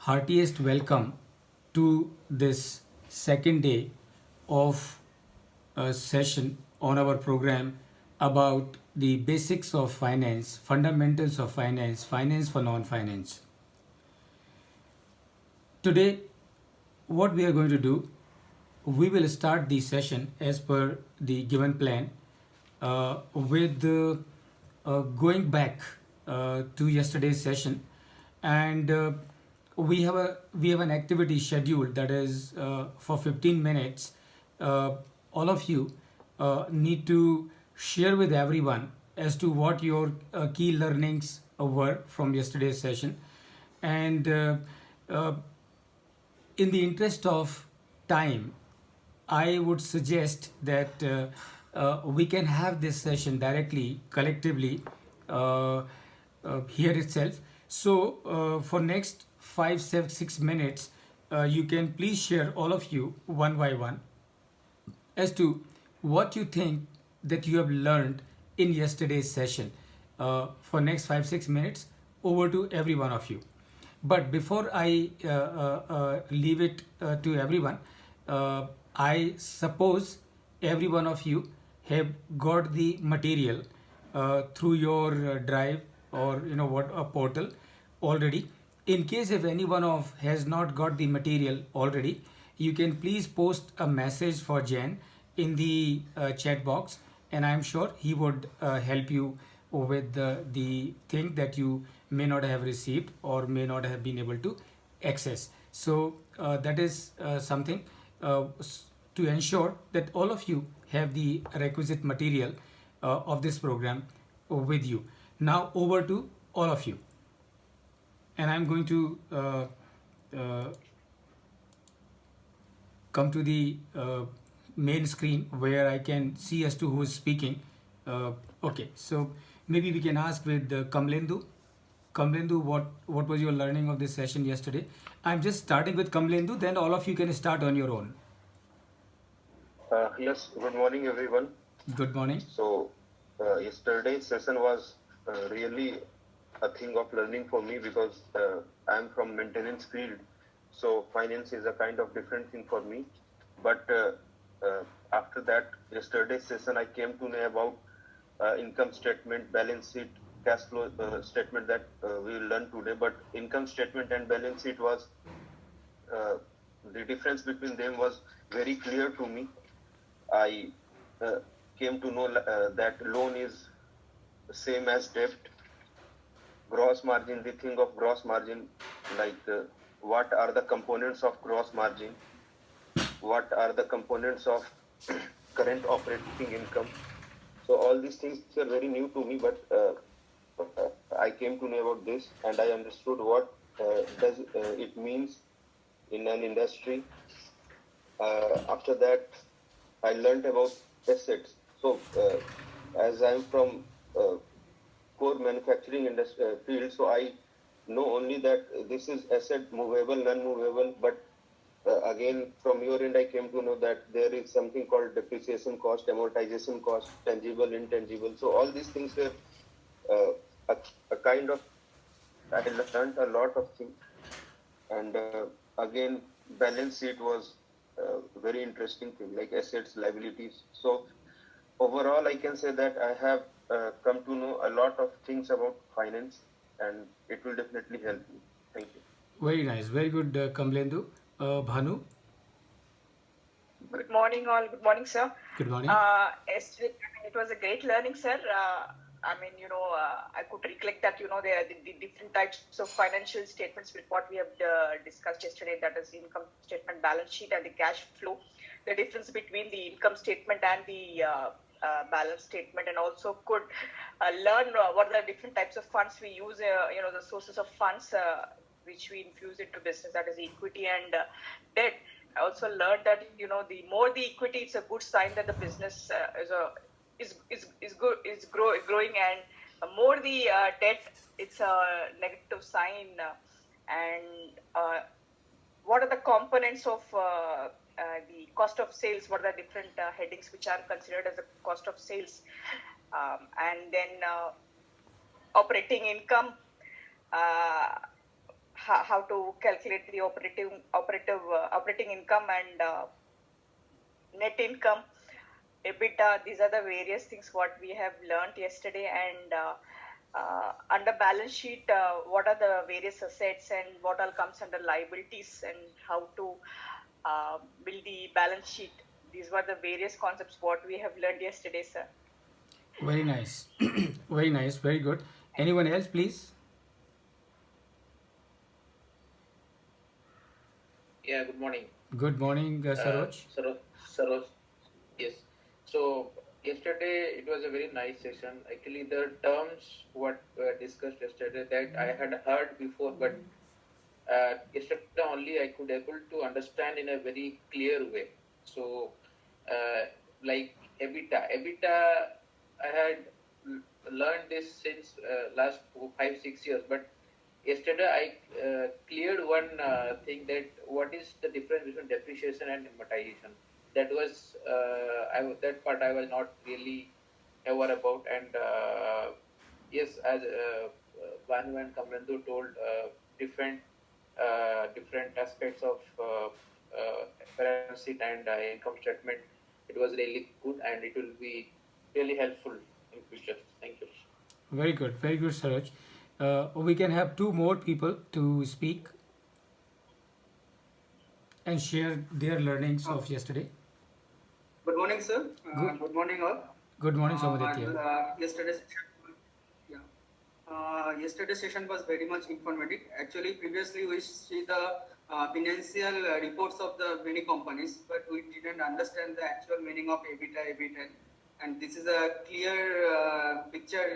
heartiest welcome to this second day of a session on our program about the basics of finance, fundamentals of finance, finance for non-finance. Today, what we are going to do, we will start the session as per the given plan with going back to yesterday's session, and we have an activity scheduled that is for 15 minutes. Uh, all of you need to share with everyone as to what your key learnings were from yesterday's session, and uh, in the interest of time, I would suggest that we can have this session directly, collectively, here itself. So, for next 5, 6 minutes, you can please share all of you one by one as to what you think that you have learned in yesterday's session. For next 5, 6 minutes, over to every one of you. But before I leave it to everyone, I suppose every one of you have got the material through your drive, or what, a portal already. In case if anyone of has not got the material already, you can please post a message for Jan in the chat box, and I'm sure he would help you with the thing that you may not have received or may not have been able to access. So that is something to ensure that all of you have the requisite material of this program with you. Now over to all of you, and I'm going to uh, come to the main screen where I can see as to who is speaking. Okay, so maybe we can ask with Kamlendu. Kamlendu, what was your learning of this session yesterday? I'm just starting with Kamlendu, then all of you can start on your own. Yes, good morning, everyone. Good morning. So, yesterday's session was really a thing of learning for me because I'm from maintenance field. So, finance is a kind of different thing for me. But after that, yesterday's session, I came to know about income statement, balance sheet, cash flow statement that we will learn today. But income statement and balance sheet was uh, the difference between them was very clear to me. I uh, came to know that loan is the same as debt. Gross margin, the thing of gross margin, like what are the components of gross margin, what are the components of current operating income. So all these things are very new to me, but I came to know about this and I understood what does it means in an industry. After that, I learned about assets. So, as I'm from core manufacturing industry field, so I know only that this is asset movable, non-movable. But again, from your end, I came to know that there is something called depreciation cost, amortization cost, tangible, intangible. So all these things were uh, a kind of I learned a lot of things. And again, balance sheet was very interesting thing, like assets, liabilities. So overall, I can say that I have come to know a lot of things about finance, and it will definitely help me. Thank you. Very nice, very good, Kamlendu. Bhanu, Good morning, all. Good morning, sir. good morning. It was a great learning, sir. I could recollect that, there are the different types of financial statements with what we have discussed yesterday, that is income statement, balance sheet, and the cash flow. The difference between the income statement and the balance statement, and also could learn what are the different types of funds we use, the sources of funds which we infuse into business, that is equity and debt. I also learned that the more the equity, it's a good sign that the business is growing, and more the debt, it's a negative sign. And what are the components of the cost of sales? What are the different headings which are considered as a cost of sales? And then operating income. how to calculate the operating income and net income, EBITDA. These are the various things what we have learned yesterday. And under balance sheet, what are the various assets and what all comes under liabilities, and how to build the balance sheet. These were the various concepts what we have learned yesterday, sir. Very nice. Very nice. Very good. Anyone else, please? Yeah, good morning. Good morning, Saroj. Saroj, yes. So yesterday it was a very nice session. Actually, the terms what were discussed yesterday that I had heard before, but yesterday only I could able to understand in a very clear way. So, uh, like EBITDA, I had learned this since last 5 6 years, but yesterday I cleared one thing, that what is the difference between depreciation and amortization. That was that part I was not really aware about, and yes, as Banu and Kamrandu told, different aspects of balance sheet and income statement. It was really good, and it will be really helpful in future. Thank you. Very good. Very good, Saroj. We can have two more people to speak and share their learnings Uh, of yesterday. Good morning, sir. Good. Good morning, all. Good morning, Somaditya. Yesterday's session, yeah. Yesterday's session was very much informative. Actually, previously we see the financial reports of the many companies, but we didn't understand the actual meaning of EBITDA, EBITDA, and this is a clear picture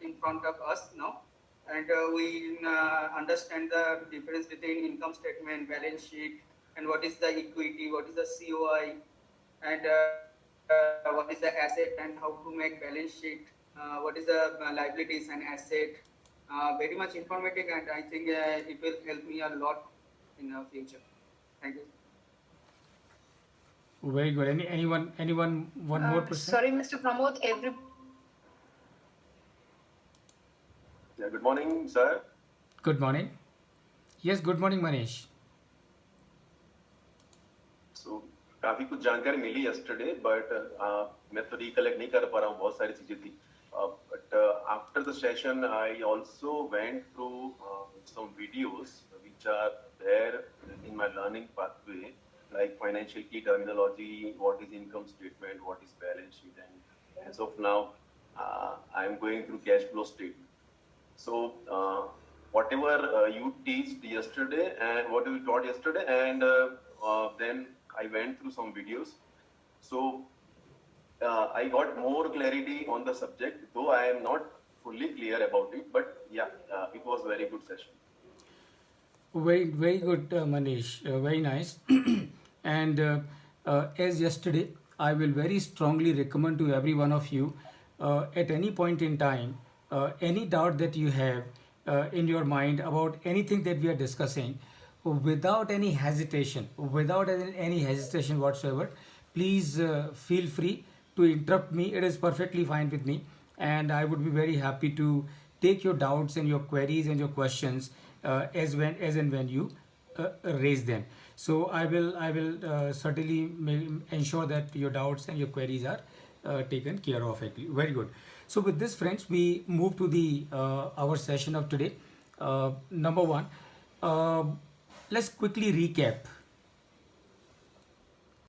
in front of us now. And we understand the difference between income statement, balance sheet, and what is the equity, what is the COI, and what is the asset and how to make balance sheet, what is the liabilities and asset. Very much informative, and I think it will help me a lot in the future. Thank you. Very good. Anyone, one more person? Sorry, Mr. Pramod, Yeah, good morning, sir. Good morning. Yes, good morning, Manish. So काफी कुछ जानकारी मिली yesterday, but मैं तो recollect नहीं कर पा रहा हूँ, बहुत सारी चीजें थी. But after the session, I also went through some videos which are there in my learning pathway, like financial key terminology, what is income statement, what is balance sheet, and as of now, I am going through cash flow statement. So whatever you teached yesterday and what you taught yesterday, and then I went through some videos. So I got more clarity on the subject, though I am not fully clear about it. But yeah, it was very good session. Very good, Manish. Very nice. And as yesterday, I will very strongly recommend to every one of you, at any point in time, any doubt that you have in your mind about anything that we are discussing, without any hesitation, whatsoever, please feel free to interrupt me. It is perfectly fine with me, and I would be very happy to take your doubts and your queries and your questions as and when you raise them. So I will certainly ensure that your doubts and your queries are taken care of. Very good. So with this, friends, we move to the our session of today. Number one, let's quickly recap